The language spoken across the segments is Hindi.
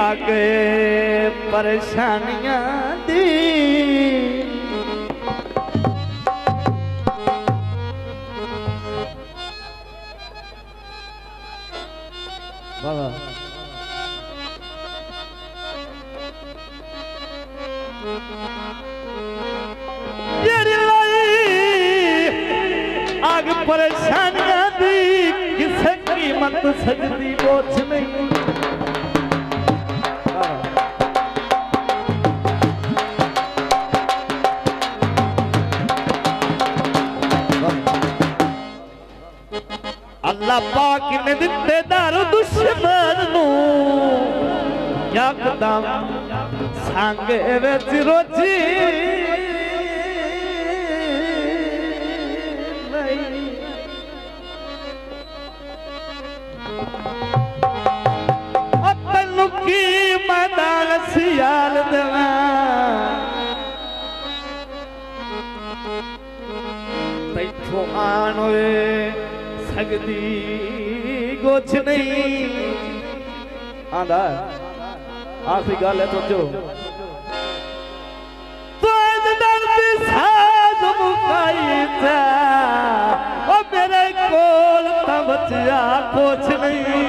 आगे परेशानियां दी बाबा आग परेशानियां दी किसे कीमत सजदी बोझ नहीं अल्लाह पाक ने दिते दारू दुश्मन नू यकदम सांगे विच रोजी तेनू की मैदान सियाल देवा तैथों आन सकदी कुछ नहीं आंदा आखिरी गल है सोचो मेरे कोल बचा कुछ नहीं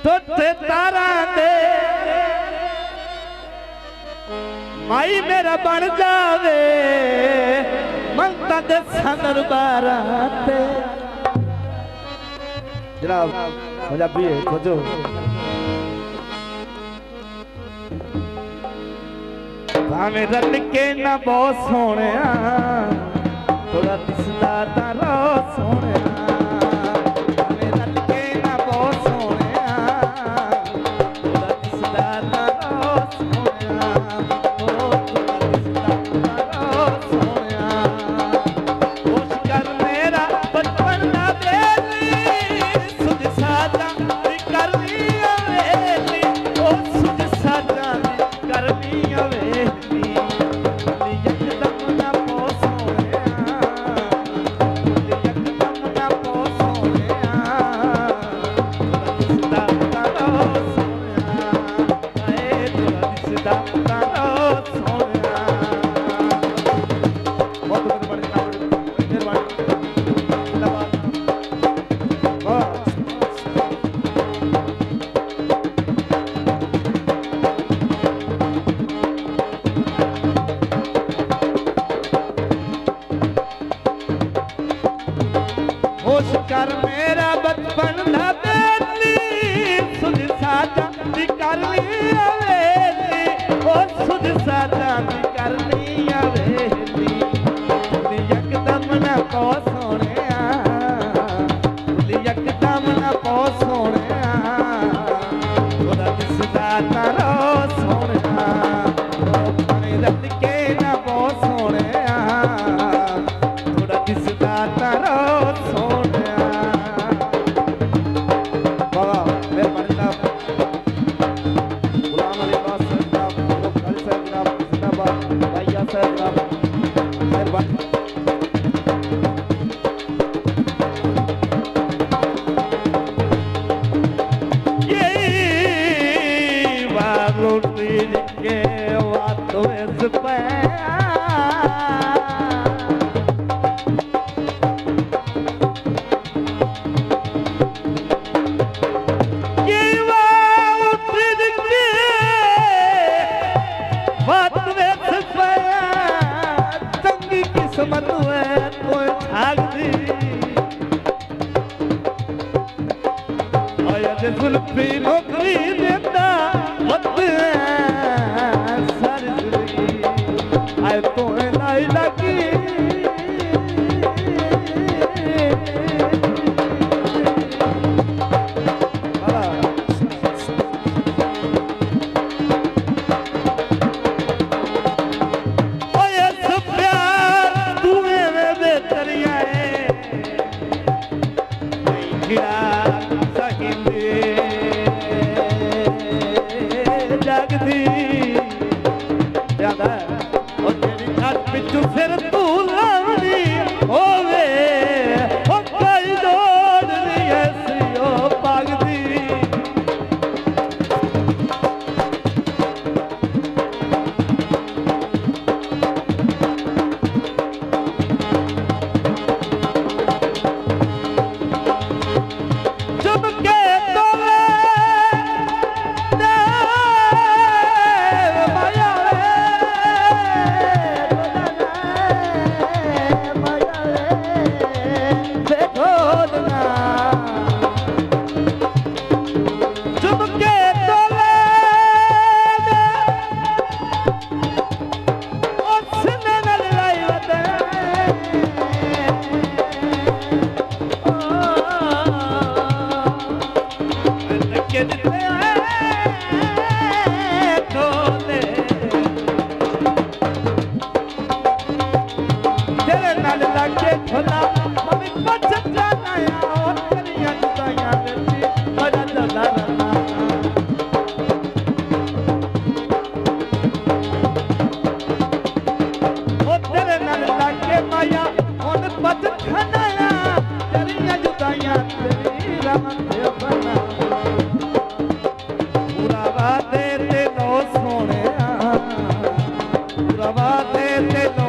टुटे तारा दे माई मेरा बन जावे मनता दे संदर बाराते जनाब पंजाबी है सोचो भावे रल के ना बहुत सोने थोड़ा दिसदा तारा सोने कर मेरा बचपन दा बेली सुध साजा दी कर ली हवेली ओ सुध साजा दी कर ली हवेली यकदम ना पौ सोनिया यकदम ना पौ सोनिया थोड़ा दिसदा तारो सोनिया पानी रल के ना पौ सोनिया थोड़ा दिसदा तारो जुल्फी नौकरी देता वक्त सर आए तो लाई लगी फिर तू लावनी होवे ਵਾਦੇ ਤੇ